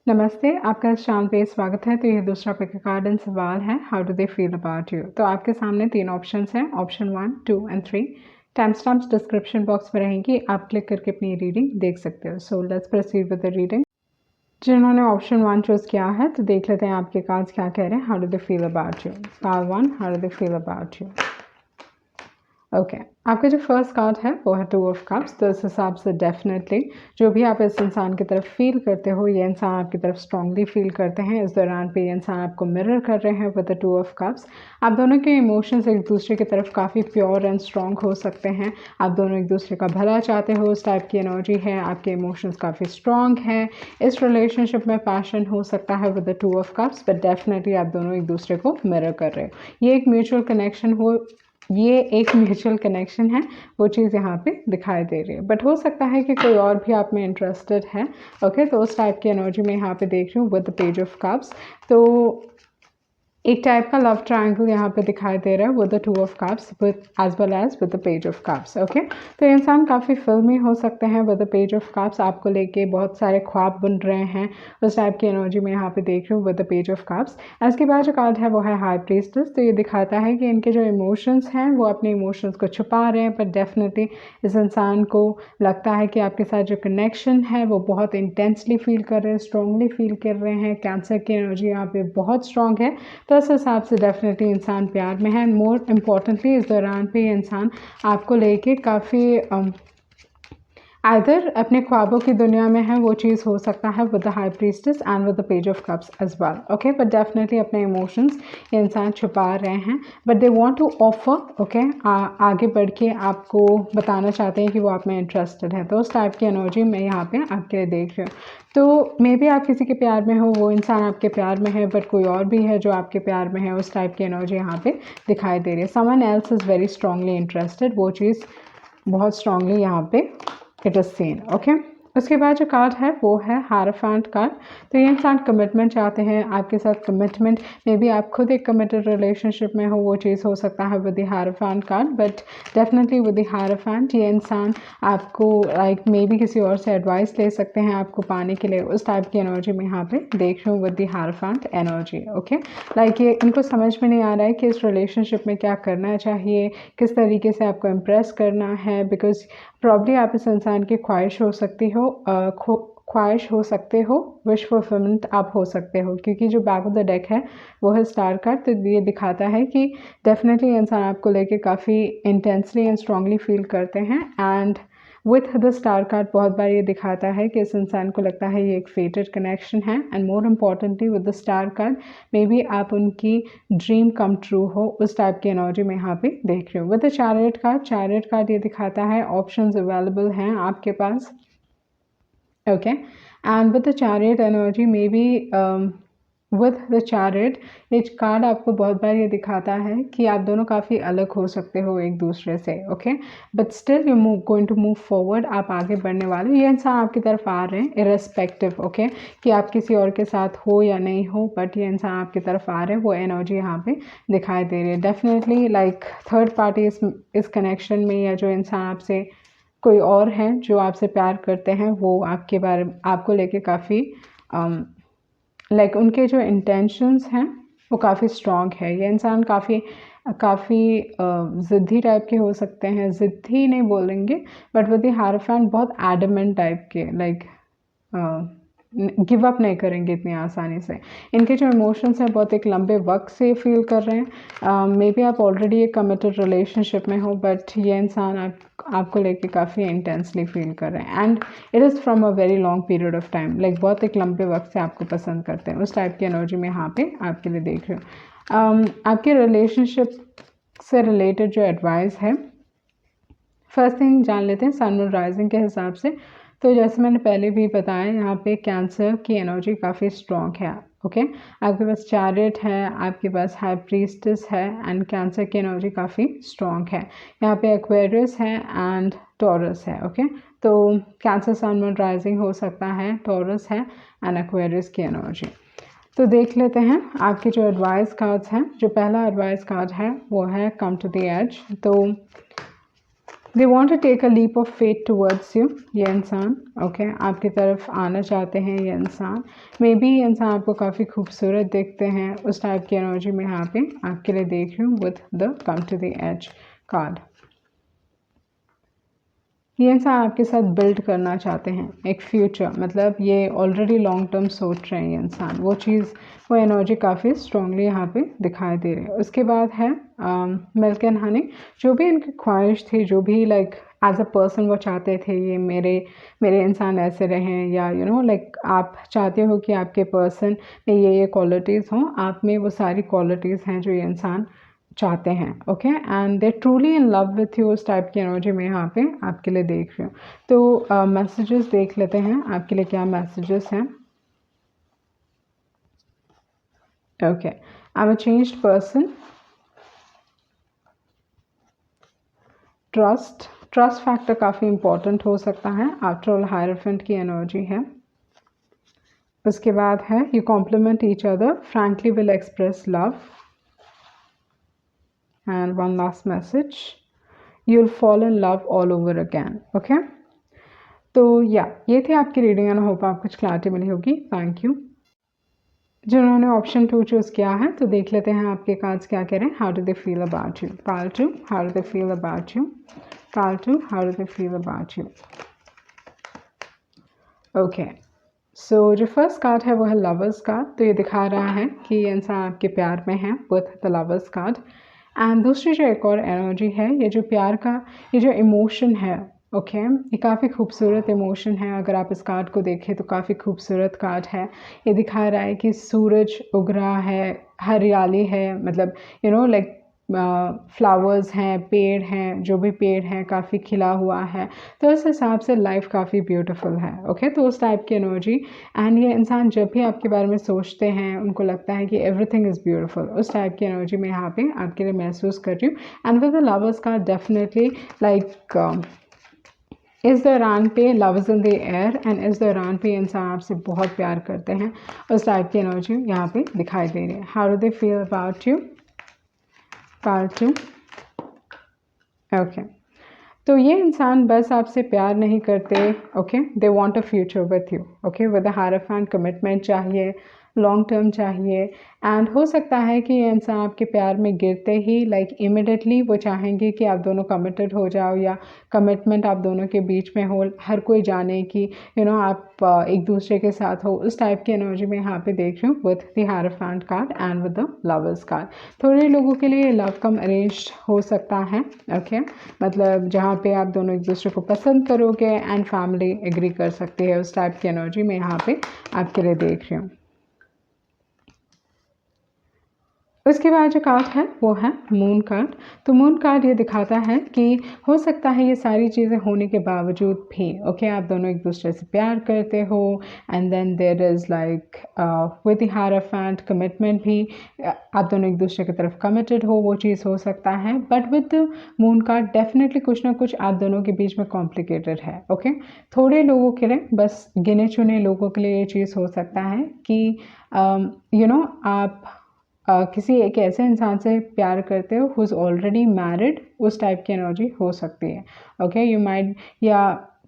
नमस्ते, आपका इस चैनल पे स्वागत है। तो ये दूसरा पिक कार्ड एंड सवाल है, how do they feel about you. तो आपके सामने 3 ऑप्शंस हैं, option 1, 2 and 3। Time stamps description box में रहेंगी, आप क्लिक करके अपनी रीडिंग देख सकते हो। So let's proceed with the reading. जिन्होंने ऑप्शन 1 चूज़ किया है तो देख लेते हैं आपके कार्ड्स क्या कह रहे हैं। How do they feel about you. Card 1, how do they feel about you. Okay आपका जो फर्स्ट कार्ड है वो है 2 ऑफ कप्स। तो इस हिसाब से डेफिनेटली जो भी आप इस इंसान की तरफ फील करते हो, ये इंसान आपकी तरफ स्ट्रांगली फील करते हैं। इस दौरान पे ये इंसान आपको मिरर कर रहे हैं विद द 2 ऑफ कप्स। आप दोनों के इमोशंस एक दूसरे की तरफ काफ़ी प्योर एंड स्ट्रांग हो सकते हैं। आप दोनों एक दूसरे का भला चाहते हो, उस टाइप की एनर्जी है। आपके इमोशंस काफ़ी स्ट्रांग हैं। इस रिलेशनशिप में पैशन हो सकता है with the 2 of cups, but definitely आप दोनों एक दूसरे को मिरर कर रहे हो। ये एक म्यूचुअल कनेक्शन है, वो चीज़ यहाँ पे दिखाई दे रही है। बट हो सकता है कि कोई और भी आप में इंटरेस्टेड है। ओके तो उस टाइप की एनर्जी में यहाँ पे देख रही हूँ with the page of cups. तो एक टाइप का लव ट्रायंगल यहाँ पे दिखाई दे रहा है with the 2 of cups with as well as with the page of cups. Okay तो इंसान काफ़ी फिल्मी हो सकते हैं with the page of cups. आपको लेके बहुत सारे ख्वाब बन रहे हैं, उस टाइप की एनर्जी में यहाँ पे देख रही हूँ with the page of cups. इसके बाद जो कार्ड है वो है हाई प्रीस्टेस। तो ये दिखाता है कि इनके जो इमोशंस हैं वो अपने इमोशंस को छुपा रहे हैं, पर डेफिनेटली इस इंसान को लगता है कि आपके साथ जो कनेक्शन है वो बहुत इंटेंसली फील कर रहे हैं, स्ट्रांगली फील कर रहे हैं। कैंसर की एनर्जी यहाँ पे बहुत स्ट्रांग है, तो इस हिसाब से डेफिनेटली इंसान प्यार में है। मोर इम्पॉर्टेंटली इस दौरान पे ये इंसान आपको लेके काफ़ी आइदर अपने ख्वाबों की दुनिया में है, वो चीज़ हो सकता है with the high priestess and with the page of cups as well. Okay but definitely अपने इमोशंस ये इंसान छुपा रहे हैं, but they want to offer. Okay आगे बढ़ के आपको बताना चाहते हैं कि वो आप में इंटरेस्टेड है। तो उस टाइप की एनर्जी मैं यहाँ पे आपके लिए देख रही हूँ। तो मे बी आप किसी के प्यार में हो, वो इंसान आपके प्यार में है, बट कोई और भी है जो आपके प्यार में है। उस टाइप की एनर्जी यहाँ पे दिखाई दे रही है। Someone else is very strongly interested, वो चीज़ बहुत स्ट्रांगली यहाँ पे इट इज़ सीन। ओके उसके बाद जो कार्ड है वो है हायरोफेंट कार्ड। तो ये इंसान कमिटमेंट चाहते हैं आपके साथ। कमिटमेंट मे बी आप खुद एक कमिटेड रिलेशनशिप में हो, वो चीज़ हो सकता है with the hierophant card. But definitely with the hierophant ये इंसान आपको लाइक मे बी किसी और से एडवाइस ले सकते हैं आपको पाने के लिए। उस टाइप की एनर्जी में यहाँ पे देख रही हूँ with the hierophant energy. Okay like ये इनको समझ में नहीं आ रहा है कि इस रिलेशनशिप में क्या करना चाहिए, किस तरीके से आपको इम्प्रेस करना है। बिकॉज प्रॉब्ली आप इस इंसान की ख्वाहिश हो सकती हो, ख्वाहिश हो सकते हो, विश फुलफिलमेंट आप हो सकते हो, क्योंकि जो बैक ऑफ द डेक है वो है स्टार कार्ड। तो ये दिखाता है कि डेफिनेटली इंसान आपको लेके काफ़ी इंटेंसली एंड स्ट्रांगली फील करते हैं। And with the star card बहुत बार ये दिखाता है कि इस इंसान को लगता है ये एक फेटेड कनेक्शन है। And more importantly with the star card may be आप उनकी ड्रीम कम ट्रू हो, उस टाइप की एनर्जी में यहाँ पे देख रही हूँ। विद द चैरियट कार्ड ये दिखाता है ऑप्शंस अवेलेबल हैं आपके पास। Okay and with the chariot energy may be with the chariot ये कार्ड आपको बहुत बार ये दिखाता है कि आप दोनों काफ़ी अलग हो सकते हो एक दूसरे से। Okay but still you going to move forward, आप आगे बढ़ने वाले हो। ये इंसान आपकी तरफ आ रहे हैं इरेस्पेक्टिव ओके कि आप किसी और के साथ हो या नहीं हो, बट ये इंसान आपकी तरफ आ रहे हैं। वो एनर्जी यहाँ पे दिखाई दे रही है। डेफिनेटली लाइक थर्ड पार्टी इस कनेक्शन में, या जो इंसान आपसे कोई और हैं जो आपसे प्यार करते हैं, वो आपके बारे में आपको लेके काफ़ी लाइक उनके जो इंटेंशंस हैं वो काफ़ी स्ट्रॉन्ग है। ये इंसान काफ़ी ज़िद्दी टाइप के हो सकते हैं, ज़िद्दी नहीं बोलेंगे, बट विद द हायरोफेंट बहुत एडमेंट टाइप के, लाइक गिव अप नहीं करेंगे इतनी आसानी से। इनके जो इमोशंस हैं बहुत एक लंबे वक्त से फील कर रहे हैं। मे बी आप ऑलरेडी एक कमिटेड रिलेशनशिप में हो, बट ये इंसान आपको लेके काफ़ी इंटेंसली फील कर रहे हैं। And it is from a very long period of time, like बहुत एक लंबे वक्त से आपको पसंद करते हैं। उस टाइप की एनर्जी में यहाँ पे आपके लिए देख रही हूँ। आपके रिलेशनशिप से रिलेटेड जो एडवाइस है, फर्स्ट थिंग जान लेते हैं सन मून राइजिंग के हिसाब से। तो जैसे मैंने पहले भी बताया, यहाँ पे कैंसर की एनर्जी काफ़ी स्ट्रॉन्ग है। ओके आपके पास चैरियट है, आपके पास हाई प्रीस्टेस है, एंड कैंसर की एनर्जी काफ़ी स्ट्रॉन्ग है। यहाँ पे एक्वेरियस है एंड टॉरस है। ओके तो कैंसर सन मून राइजिंग हो सकता है, टॉरस है एंड एक्वेरियस की एनर्जी। तो देख लेते हैं आपके जो एडवाइस कार्ड्स हैं। जो पहला एडवाइस कार्ड है वो है कम टू द एज। तो they want to take a leap of faith towards you, ये इंसान ओके आपकी तरफ आना चाहते हैं। ये इंसान मे बी ये इंसान आपको काफ़ी खूबसूरत देखते हैं, उस टाइप की एनर्जी में यहाँ पे आपके लिए देख रही हूँ with the come to the ace card. ये इंसान आपके साथ बिल्ड करना चाहते हैं एक फ्यूचर, मतलब ये ऑलरेडी लॉन्ग टर्म सोच रहे हैं ये इंसान, वो चीज़ वो एनर्जी काफ़ी स्ट्रांगली यहाँ पे दिखाई दे रही है। उसके बाद है मिल्क एंड हनी, जो भी इनकी ख्वाहिश थी, जो भी लाइक एज अ पर्सन वो चाहते थे ये मेरे इंसान ऐसे रहें, या यू नो लाइक आप चाहते हो कि आपके पर्सन में ये क्वालिटीज़ हों, आप में वो सारी क्वालिटीज़ हैं जो ये इंसान चाहते हैं okay, and they truly in love with you, उस टाइप की एनर्जी में यहाँ पे आपके लिए देख रही हूँ। तो मैसेजेस देख लेते हैं आपके लिए क्या मैसेजेस हैं। Okay, I am a changed person, trust factor काफ़ी इंपॉर्टेंट हो सकता है, आफ्टर ऑल हायरफेंट की एनर्जी है। उसके बाद है you compliment each other, frankly will express love, and one last message, you'll fall in love all over again okay। तो या ये थे आपकी रीडिंग एंड होप आपको कुछ क्लैरिटी मिली होगी। Thank you. जिन्होंने ऑप्शन 2 चूज़ किया है तो देख लेते हैं आपके कार्ड्स क्या कह रहे हैं। How do they feel about you, part 2 how do they feel about you, part 2 how do they feel about you. Okay, so जो फर्स्ट कार्ड है वो है लवर्स कार्ड, तो ये दिखा रहा है कि ये इंसान आपके प्यार में है with the lovers card. And दूसरी जो एक और एनर्जी है, ये जो प्यार का ये जो इमोशन है ओके ये काफ़ी खूबसूरत इमोशन है। अगर आप इस कार्ड को देखें तो काफ़ी खूबसूरत कार्ड है। ये दिखा रहा है कि सूरज उग रहा है, हरियाली है, मतलब यू नो लाइक फ्लावर्स हैं, पेड़ हैं, जो भी पेड़ हैं काफ़ी खिला हुआ है, तो इस हिसाब से लाइफ काफ़ी ब्यूटीफुल है ओके। तो उस टाइप की एनर्जी, एंड ये इंसान जब भी आपके बारे में सोचते हैं उनको लगता है कि एवरीथिंग इज़ ब्यूटीफुल, उस टाइप की एनर्जी मैं यहाँ पे आपके लिए महसूस कर रही हूँ। एंड विद द लवर्स का डेफिनेटली लाइक इस दौरान पे love is in the air, and इस दौरान पे इंसान आपसे बहुत प्यार करते हैं, उस टाइप की एनर्जी यहाँ पे दिखाई दे रही है। How do they feel about you, part 2 okay. तो ये इंसान बस आपसे प्यार नहीं करते okay, they want a future with you okay, with a hierophant commitment चाहिए, लॉन्ग टर्म चाहिए। एंड हो सकता है कि ये इंसान आपके प्यार में गिरते ही लाइक इमिडिएटली वो चाहेंगे कि आप दोनों कमिटेड हो जाओ, या कमिटमेंट आप दोनों के बीच में हो, हर कोई जाने कि यू नो आप एक दूसरे के साथ हो, उस टाइप की एनर्जी में यहाँ पे देख रही हूँ with the hierophant card and with the lovers card. थोड़े लोगों के लिए लव कम अरेंज हो सकता है ओके, मतलब जहाँ पे आप दोनों एक दूसरे को पसंद करोगे एंड फैमिली एग्री कर सकती है, उस टाइप की एनर्जी में यहाँ पे आपके लिए देख रही हूँ। उसके बाद जो कार्ड है वो है मून कार्ड। तो मून कार्ड ये दिखाता है कि हो सकता है ये सारी चीज़ें होने के बावजूद भी ओके आप दोनों एक दूसरे से प्यार करते हो, and then there is like with the hierophant commitment भी आप दोनों एक दूसरे की तरफ कमिटेड हो, वो चीज़ हो सकता है। But with the moon card definitely कुछ ना कुछ आप दोनों के बीच में कॉम्प्लिकेटेड है ओके। थोड़े लोगों के लिए, बस गिने चुने लोगों के लिए ये चीज़ हो सकता है कि यू नो आप किसी एक ऐसे इंसान से प्यार करते हो हु इज़ ऑलरेडी मैरिड, उस टाइप की एनर्जी हो सकती है ओके। यू माइट, या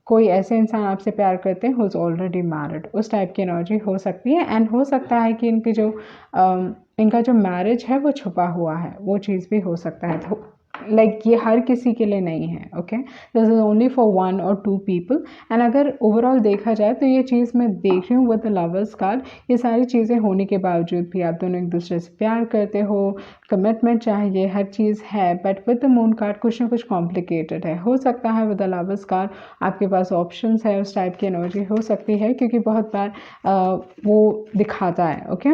कोई ऐसे इंसान आपसे प्यार करते हैं हु इज़ ऑलरेडी मैरिड, उस टाइप की एनर्जी हो सकती है। एंड हो सकता है कि इनका जो मैरिज है वो छुपा हुआ है, वो चीज़ भी हो सकता है। तो लाइक ये हर किसी के लिए नहीं है okay, this is only for 1 और 2 पीपल। एंड अगर ओवरऑल देखा जाए तो ये चीज़ मैं देख रही हूँ विद द लवर्स कार्ड, ये सारी चीज़ें होने के बावजूद भी आप दोनों एक दूसरे से प्यार करते हो, कमिटमेंट चाहिए, हर चीज़ है, but with the moon card कुछ ना कुछ कॉम्प्लिकेटेड है। हो सकता है विद द लवर्स कार्ड आपके पास ऑप्शंस है, उस टाइप की एनर्जी हो सकती है, क्योंकि बहुत बार वो दिखाता है okay.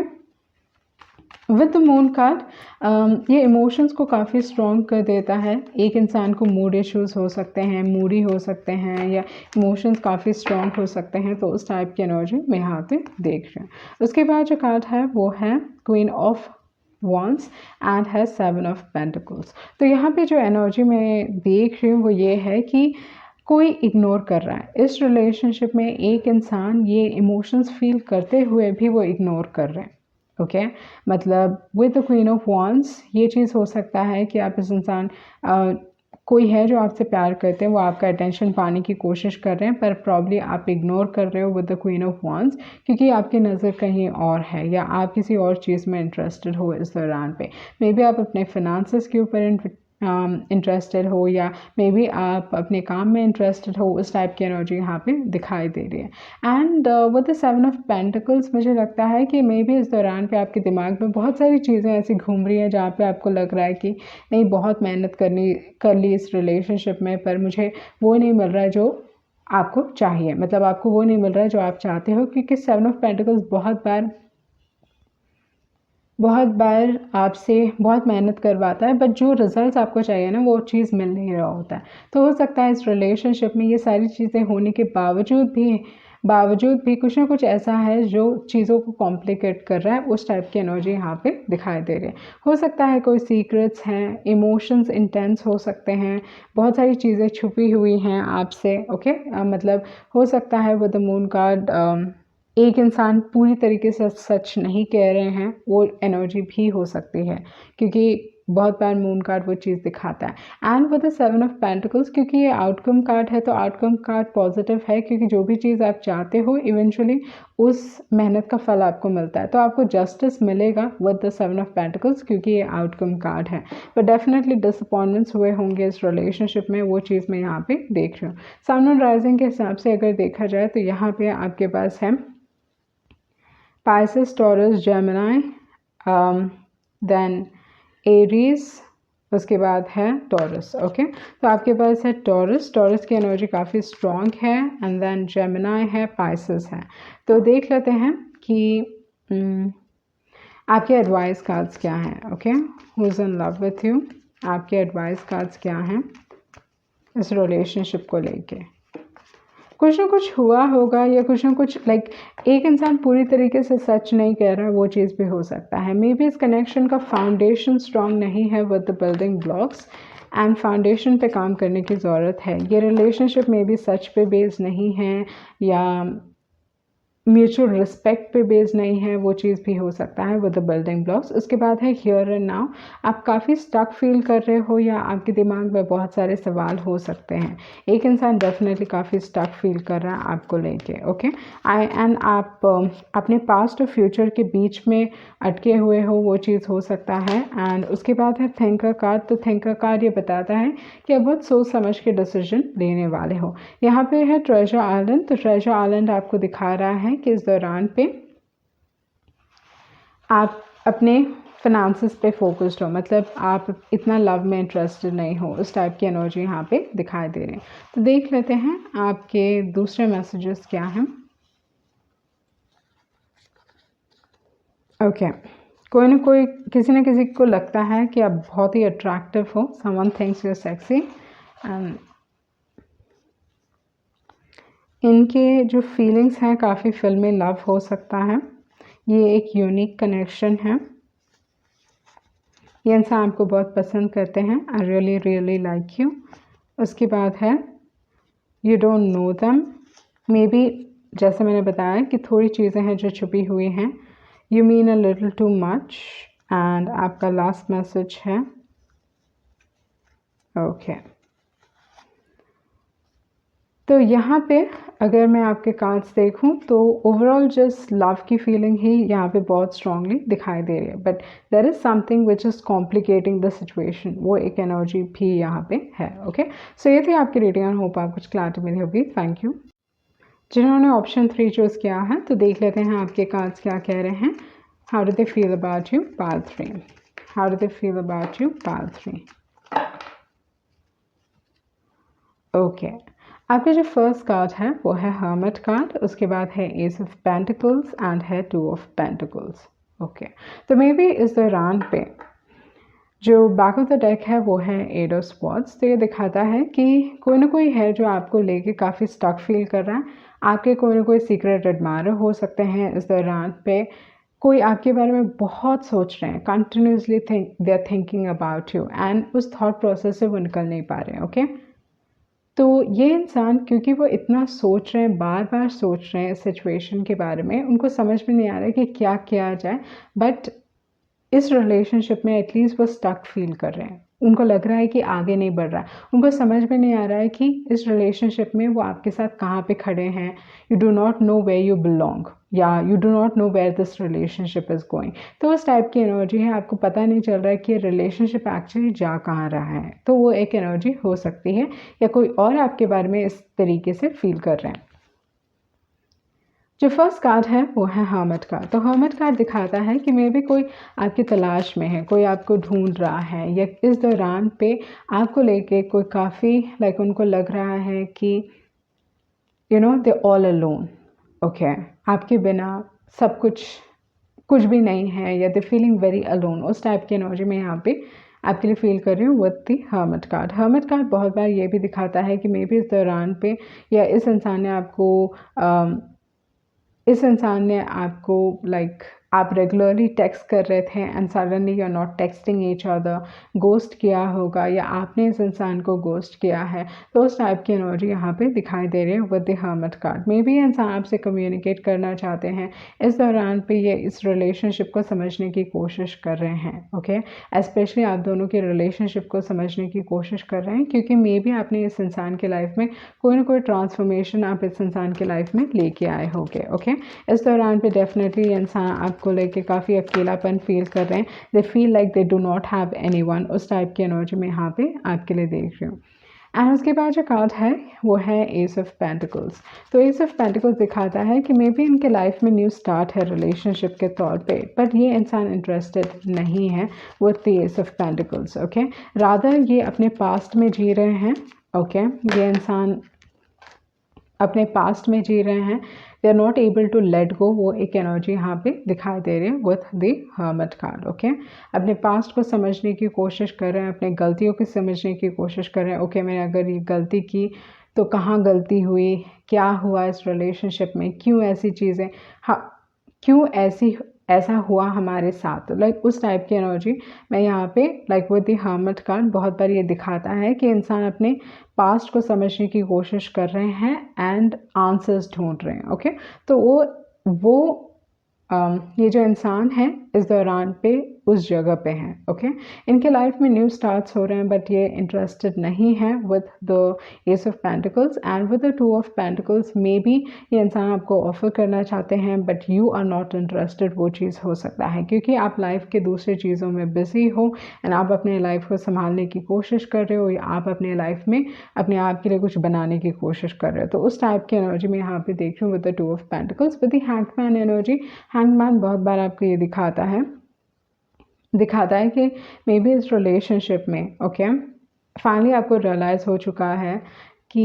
With the moon card ये इमोशंस को काफ़ी स्ट्रॉन्ग कर देता है। एक इंसान को मूड इश्यूज़ हो सकते हैं, मूडी हो सकते हैं, या इमोशंस काफ़ी स्ट्रॉन्ग हो सकते हैं, तो उस टाइप की एनर्जी मैं यहाँ पे देख रही हूँ। उसके बाद जो कार्ड है वो है क्वीन ऑफ वॉन्ड्स एंड है 7 ऑफ पेंटिकल्स। तो यहाँ पे जो एनर्जी मैं देख रही हूँ वो ये है कि कोई इग्नोर कर रहा है इस रिलेशनशिप में, एक इंसान ये इमोशंस फील करते हुए भी वो इग्नोर कर रहे हैं ओके मतलब with the queen of wands ये चीज़ हो सकता है कि आप इस इंसान कोई है जो आपसे प्यार करते हैं, वो आपका अटेंशन पाने की कोशिश कर रहे हैं, पर प्रॉब्ली आप इग्नोर कर रहे हो with the queen of wands, क्योंकि आपकी नज़र कहीं और है या आप किसी और चीज़ में इंटरेस्टेड हो इस दौरान पे। मे बी आप अपने फिनांसेस के ऊपर इंटरेस्टेड हो, या मे बी आप अपने काम में इंटरेस्टेड हो, उस टाइप की एनर्जी यहाँ पे दिखाई दे रही है। And with the 7 of pentacles मुझे लगता है कि मे बी इस दौरान पे आपके दिमाग में बहुत सारी चीज़ें ऐसी घूम रही हैं जहाँ पे आपको लग रहा है कि नहीं, बहुत मेहनत कर ली इस रिलेशनशिप में, पर मुझे वो नहीं मिल रहा है जो आपको चाहिए, मतलब आपको वो नहीं मिल रहा है जो आप चाहते हो, क्योंकि 7 ऑफ पेंटिकल्स बहुत बार आपसे बहुत मेहनत करवाता है, बट जो रिजल्ट्स आपको चाहिए ना वो चीज़ मिल नहीं रहा होता है। तो हो सकता है इस रिलेशनशिप में ये सारी चीज़ें होने के बावजूद भी कुछ ना कुछ ऐसा है जो चीज़ों को कॉम्प्लिकेट कर रहा है, उस टाइप की एनर्जी यहाँ पे दिखाई दे रही है। हो सकता है कोई सीक्रेट्स हैं, इमोशंस इंटेंस हो सकते हैं, बहुत सारी चीज़ें छुपी हुई हैं आपसे। ओके, मतलब हो सकता है विद द मून कार्ड एक इंसान पूरी तरीके से सच नहीं कह रहे हैं, वो एनर्जी भी हो सकती है, क्योंकि बहुत बार मून कार्ड वो चीज़ दिखाता है। And with the 7 of pentacles, क्योंकि ये आउटकम कार्ड है, तो आउटकम कार्ड पॉजिटिव है, क्योंकि जो भी चीज़ आप चाहते हो इवेंचुअली उस मेहनत का फल आपको मिलता है, तो आपको जस्टिस मिलेगा विद द 7 ऑफ पेंटिकल्स, क्योंकि ये आउटकम कार्ड है। पर डेफिनेटली डिसअपॉइंटमेंट्स हुए होंगे इस रिलेशनशिप में, वो चीज़ मैं यहाँ पे देख रही हूँ। सन मून राइजिंग के हिसाब से अगर देखा जाए तो यहाँ पे आपके पास है Pisces, Taurus, Gemini, then Aries, उसके बाद है टॉरस। ओके, तो आपके पास है टॉरस की एनर्जी काफ़ी स्ट्रॉन्ग है, एंड देन जेमिनाई है, पाइसेस है। तो देख लेते हैं कि आपके एडवाइस कार्ड्स क्या हैं। Okay, who is in love with you, आपके एडवाइस कार्ड्स क्या हैं इस रिलेशनशिप को लेके। कुछ ना कुछ हुआ होगा, या कुछ ना कुछ एक इंसान पूरी तरीके से सच नहीं कह रहा है, वो चीज़ भी हो सकता है। मे बी इस कनेक्शन का फाउंडेशन स्ट्रांग नहीं है with the building blocks, and foundation पे काम करने की ज़रूरत है। ये रिलेशनशिप मे बी सच पे बेस्ड नहीं है, या म्यूचुअल रिस्पेक्ट पे बेस्ड नहीं है, वो चीज़ भी हो सकता है विद द बिल्डिंग ब्लॉक्स। उसके बाद है हियर एंड नाउ, आप काफ़ी स्टक फील कर रहे हो, या आपके दिमाग में बहुत सारे सवाल हो सकते हैं। एक इंसान डेफिनेटली काफ़ी स्टक फील कर रहा है आपको लेके। ओके, एंड आप अपने पास्ट और फ्यूचर के बीच में अटके हुए हो, वो चीज़ हो सकता है। एंड उसके बाद है थिंकर कार्ड, तो थिंकर कार्ड ये बताता है कि आप बहुत सोच समझ के डिसीजन लेने वाले हो। यहाँ पे है ट्रेजर आइलैंड, तो ट्रेजर आइलैंड आपको दिखा रहा है कि इस दौरान पे आप अपने फिनांसेस पे फोकस्ड हो, मतलब आप इतना लव में इंटरेस्टेड नहीं हो, उस टाइप की एनर्जी यहाँ पे दिखाई दे रही है। तो देख लेते हैं आपके दूसरे मैसेजेस क्या हैं। ओके, कोई ना कोई, किसी न किसी को लगता है कि आप बहुत ही अट्रैक्टिव हो, someone thinks you are sexy, and इनके जो फीलिंग्स हैं काफ़ी फिल्मी लव हो सकता है। ये एक यूनिक कनेक्शन है, ये इंसान आपको बहुत पसंद करते हैं, I really really like you. उसके बाद है you don't know them, may be जैसे मैंने बताया कि थोड़ी चीज़ें हैं जो छुपी हुई हैं, you mean a little too much, and आपका लास्ट मैसेज है ओके। तो यहाँ पे अगर मैं आपके कार्ड्स देखूँ तो ओवरऑल जस्ट लव की फीलिंग ही यहाँ पे बहुत स्ट्रांगली दिखाई दे रही है, but there is something which is complicating the situation, वो एक एनर्जी भी यहाँ पे है। ओके, सो ये थी आपकी रीडिंग, आई होप आपको कुछ क्लैरिटी मिली होगी। Thank you. जिन्होंने ऑप्शन 3 चूज़ किया है, तो देख लेते हैं आपके कार्ड्स क्या कह रहे हैं। How do they feel about you, part 3। How do they feel about you, part 3। Okay, आपका जो फर्स्ट कार्ड है वो है हर्मिट कार्ड, उसके बाद है एस ऑफ पेंटिकल्स एंड है 2 ऑफ पेंटिकल्स। ओके, तो मे बी इस दौरान पे जो बैक ऑफ द डेक है वो है एट ऑफ स्वॉर्ड्स। तो ये दिखाता है कि कोई ना कोई है जो आपको लेके काफ़ी स्टक फील कर रहा है, आपके कोई ना कोई सीक्रेट एडमायर हो सकते हैं इस दौरान पे, कोई आपके बारे में बहुत सोच रहे हैं, continuously they are thinking about you, and उस थॉट प्रोसेस से वो निकल नहीं पा रहे हैं। ओके, तो ये इंसान क्योंकि वो इतना सोच रहे हैं, बार बार सोच रहे हैं इस सिचुएशन के बारे में, उनको समझ में नहीं आ रहा है कि क्या किया जाए, बट इस रिलेशनशिप में एटलीस्ट वो स्टक फील कर रहे हैं। उनको लग रहा है कि आगे नहीं बढ़ रहा है, उनको समझ में नहीं आ रहा है कि इस रिलेशनशिप में वो आपके साथ कहाँ पे खड़े हैं। You do not know where you belong, या you do not know where this relationship is going. तो उस टाइप की एनर्जी है, आपको पता नहीं चल रहा है कि ये रिलेशनशिप एक्चुअली जा कहाँ रहा है। तो वो एक एनर्जी हो सकती है, या कोई और आपके बारे में इस तरीके से फील कर रहे हैं। जो फर्स्ट कार्ड है वो है हर्मिट कार्ड। तो हर्मिट कार्ड दिखाता है कि मे बी कोई आपकी तलाश में है, कोई आपको ढूंढ रहा है, या इस दौरान पे आपको लेके कोई काफ़ी लाइक उनको लग रहा है कि दे ऑल अलोन। ओके, आपके बिना सब कुछ भी नहीं है, या दे फीलिंग वेरी अलोन। उस टाइप की एनर्जी में यहाँ पे आपके लिए फील कर रही हूँ with the hermit card. Hermit card बहुत बार ये भी दिखाता है कि मे बी इस दौरान पे या इस इंसान ने आपको लाइक आप रेगुलरली टेक्स्ट कर रहे थे and suddenly you are not texting each other, ghost किया होगा, या आपने इस इंसान को गोस्ट किया है। तो उस टाइप की एनर्जी यहाँ पे दिखाई दे रही है with the hermit card. May be इंसान आपसे कम्युनिकेट करना चाहते हैं, इस दौरान पे ये इस रिलेशनशिप को समझने की कोशिश कर रहे हैं। ओके, स्पेशली आप दोनों के रिलेशनशिप को समझने की कोशिश कर रहे हैं, क्योंकि मे बी आपने इस इंसान के लाइफ में कोई ना कोई ट्रांसफॉर्मेशन आप इस इंसान के लाइफ में लेके आए होंगे। ओके, इस दौरान पे डेफिनेटली इंसान आपको लेके काफ़ी अकेलापन फील कर रहे हैं, they feel like they do not have anyone. उस टाइप की एनर्जी में यहाँ पे आपके लिए देख रही हूँ। एंड उसके बाद जो कार्ड है वो है एस ऑफ पेंटिकल्स। तो एस ऑफ पेंटिकल्स दिखाता है कि मे बी इनके लाइफ में न्यू स्टार्ट है रिलेशनशिप के तौर पे, बट ये इंसान इंटरेस्टेड नहीं है with the ace of pentacles. Okay, rather ये अपने पास्ट में जी रहे हैं। ओके, ये इंसान अपने पास्ट में जी रहे हैं, they are not able to let go. वो एक एनर्जी यहाँ पे दिखाई दे रही है with the hermit card. Okay, अपने पास्ट को समझने की कोशिश कर रहे हैं, अपने गलतियों को समझने की कोशिश कर रहे हैं। ओके, मैंने अगर ये गलती की तो कहाँ गलती हुई, क्या हुआ इस रिलेशनशिप में, क्यों ऐसी चीज़ें, हाँ क्यों ऐसा हुआ हमारे साथ। लाइक उस टाइप की एनर्जी मैं यहाँ पे like with the hermit card बहुत बार ये दिखाता है कि इंसान अपने पास्ट को समझने की कोशिश कर रहे हैं एंड आंसर्स ढूंढ रहे हैं। ओके, तो वो ये जो इंसान है इस दौरान पे उस जगह पे हैं। ओके, इनके लाइफ में न्यू स्टार्ट्स हो रहे हैं, बट ये इंटरेस्टेड नहीं है with the ace of pentacles and with the two of pentacles. Maybe ये इंसान आपको ऑफर करना चाहते हैं, but you are not interested. वो चीज़ हो सकता है क्योंकि आप लाइफ के दूसरी चीज़ों में बिजी हो एंड आप अपने लाइफ को संभालने की कोशिश कर रहे हो, या आप अपने लाइफ में अपने आप के लिए कुछ बनाने की कोशिश कर रहे हो। तो उस टाइप की एनर्जी में यहाँ पे देख रही हूँ with the two of pentacles. With the hangman energy, hangman बहुत बार आपको ये दिखाता है कि मे बी इस रिलेशनशिप में ओके फाइनली आपको रियलाइज़ हो चुका है कि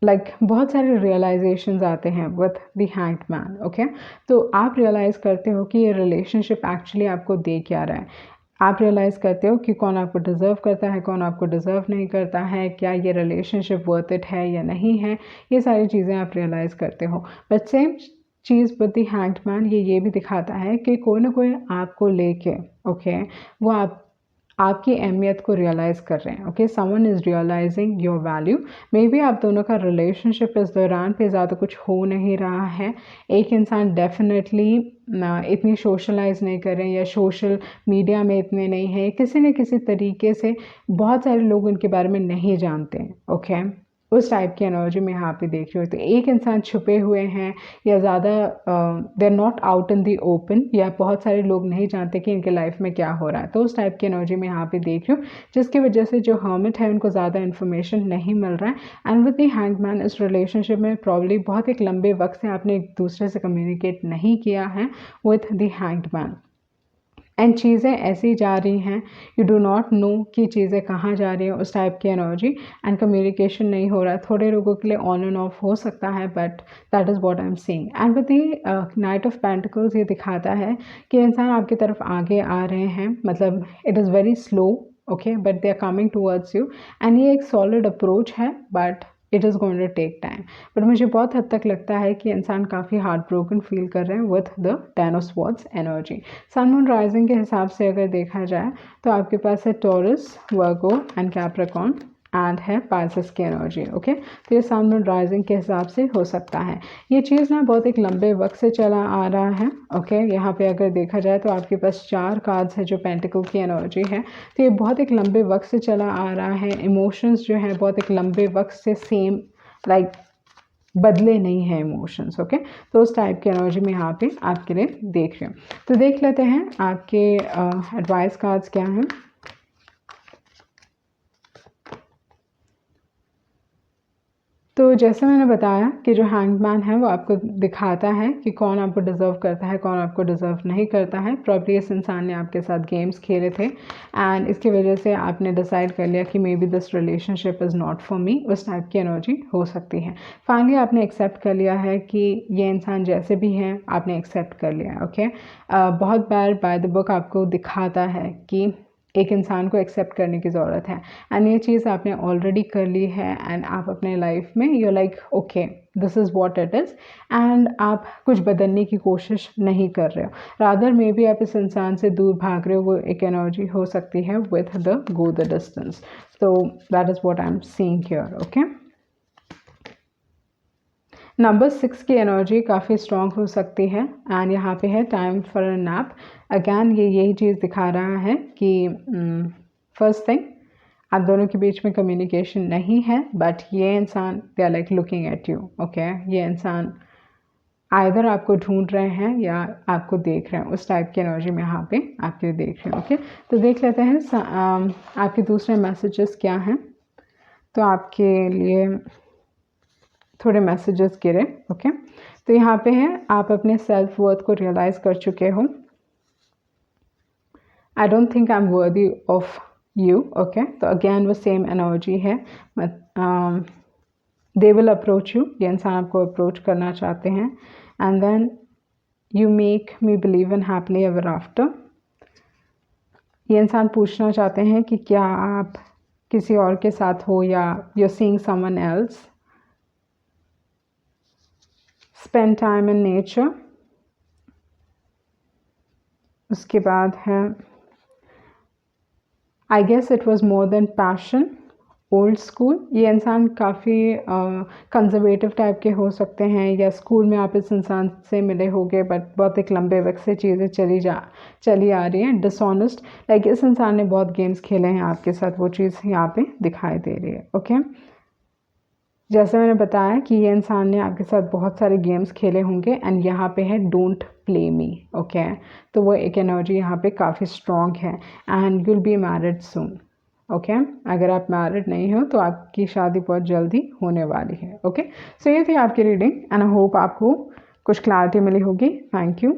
लाइक बहुत सारे रियलाइजेशंस आते हैं with the hanged man. Okay, तो आप रियलाइज़ करते हो कि ये रिलेशनशिप एक्चुअली आपको दे क्या रहा है। आप रियलाइज़ करते हो कि कौन आपको डिज़र्व करता है, कौन आपको डिज़र्व नहीं करता है, क्या ये रिलेशनशिप वर्थ इट है या नहीं है। ये सारी चीज़ें आप रियलाइज़ करते हो। But same cheese with the hanged man ये भी दिखाता है कि कोई ना कोई आपको लेके ओके वो आपकी अहमियत को रियलाइज़ कर रहे हैं। Okay, someone is realising your value. Maybe आप दोनों का रिलेशनशिप इस दौरान पे ज़्यादा कुछ हो नहीं रहा है। एक इंसान डेफिनेटली इतनी सोशलाइज नहीं कर रहे हैं, या सोशल मीडिया में इतने नहीं हैं, किसी न किसी तरीके से बहुत सारे लोग उनके बारे में नहीं जानते हैं। ओके, उस टाइप की एनर्जी में यहाँ पे देख रही हूँ। तो एक इंसान छुपे हुए हैं, या ज़्यादा they are not out in the open, या बहुत सारे लोग नहीं जानते कि इनके लाइफ में क्या हो रहा है। तो उस टाइप की एनर्जी में यहाँ पे देख रही हूँ, जिसकी वजह से जो हर्मिट है उनको ज़्यादा इन्फॉर्मेशन नहीं मिल रहा है। एंड विद द हैंगमैन, इस रिलेशनशिप में प्रॉब्ली बहुत एक लंबे वक्त से आपने एक दूसरे से कम्युनिकेट नहीं किया है विथ द हैंगमैन, एंड चीज़ें ऐसी जा रही हैं, यू डू नॉट नो कि चीज़ें कहाँ जा रही हैं। उस टाइप की एनर्जी एंड कम्युनिकेशन नहीं हो रहा है। थोड़े लोगों के लिए ऑन एंड ऑफ हो सकता है, but that is what I am seeing. And with the night of pentacles ये दिखाता है कि इंसान आपकी तरफ आगे आ रहे हैं, मतलब it is very slow okay, but they are coming towards you, and ये एक सॉलिड अप्रोच है, but it is going to take time. But मुझे बहुत हद तक लगता है कि इंसान काफ़ी हार्ट ब्रोकन फील कर रहे हैं with the 10 of swords energy. Sun moon rising के हिसाब से अगर देखा जाए तो आपके पास है taurus, Virgo and Capricorn. And है पाइसेस की एनर्जी। ओके, तो ये सन मून राइजिंग के हिसाब से हो सकता है। ये चीज़ ना बहुत एक लंबे वक्त से चला आ रहा है। ओके, यहाँ पे अगर देखा जाए तो आपके पास 4 कार्ड्स है जो पेंटिकल की एनर्जी है, तो ये बहुत एक लंबे वक्त से चला आ रहा है। इमोशंस जो है बहुत एक लंबे वक्त से सेम लाइक बदले नहीं है इमोशंस। ओके, तो उस टाइप की एनर्जी में यहाँ पे आपके लिए देख रही हूँ। तो देख लेते हैं आपके एडवाइस कार्ड्स क्या हैं। तो जैसे मैंने बताया कि जो हैंगमैन है वो आपको दिखाता है कि कौन आपको डिज़र्व करता है, कौन आपको डिज़र्व नहीं करता है। प्रॉब्ली इस इंसान ने आपके साथ गेम्स खेले थे एंड इसकी वजह से आपने डिसाइड कर लिया कि may be this relationship is not for me, उस टाइप की एनर्जी हो सकती है। फाइनली आपने एक्सेप्ट कर लिया है कि ये इंसान जैसे भी हैं आपने एक्सेप्ट कर लिया है। ओके, बहुत बार बाय द बुक आपको दिखाता है कि एक इंसान को एक्सेप्ट करने की ज़रूरत है एंड ये चीज़ आपने ऑलरेडी कर ली है एंड आप अपने लाइफ में you like okay this is what it is and आप कुछ बदलने की कोशिश नहीं कर रहे हो, रादर मे बी आप इस इंसान से दूर भाग रहे हो। वो एक एनर्जी हो सकती है with the go the distance. तो that is what I am seeing here. Okay, number 6 की एनर्जी काफ़ी स्ट्रॉन्ग हो सकती है एंड यहाँ पे है time for a nap. Again ये यही चीज़ दिखा रहा है कि फर्स्ट थिंग आप दोनों के बीच में कम्युनिकेशन नहीं है, बट ये इंसान they are like looking at you. Okay, ये इंसान आइदर आपको ढूंढ रहे हैं या आपको देख रहे हैं, उस टाइप की एनर्जी में यहाँ पे आपके लिए देख रहे हैं। ओके, तो देख लेते हैं आपके दूसरे मैसेजेस क्या हैं। तो आपके लिए थोड़े मैसेजेस गिरे। ओके, तो यहाँ पे है आप अपने सेल्फ वर्थ को रियलाइज़ कर चुके हो। I don't think I am worthy of you. Okay, तो अगेन वो सेम एनर्जी है। दे विल अप्रोच यू, ये इंसान आपको अप्रोच करना चाहते हैं and then you make me believe in happily ever after. ये इंसान पूछना चाहते हैं कि क्या आप किसी और के साथ हो या you are seeing someone else. Spend time in nature. उसके बाद है I guess it was more than passion, old school. ये इंसान काफ़ी कंजर्वेटिव टाइप के हो सकते हैं या स्कूल में आप इस इंसान से मिले होंगे बट बहुत एक लंबे वक्त से चीज़ें चली आ रही हैं। डिसऑनेस्ट, लाइक इस इंसान ने बहुत गेम्स खेले हैं आपके साथ, वो चीज़ यहाँ पे दिखाई दे रही है। ओके, जैसे मैंने बताया कि ये इंसान ने आपके साथ बहुत सारे गेम्स खेले होंगे एंड यहाँ पे है डोंट प्ले मी। ओके, तो वो एक एनर्जी यहाँ पे काफ़ी स्ट्रॉन्ग है and you'll be married soon. Okay, अगर आप मैरिड नहीं हो तो आपकी शादी बहुत जल्दी होने वाली है। ओके, सो ये थी आपकी रीडिंग एंड आई होप आपको कुछ क्लैरिटी मिली होगी। Thank you.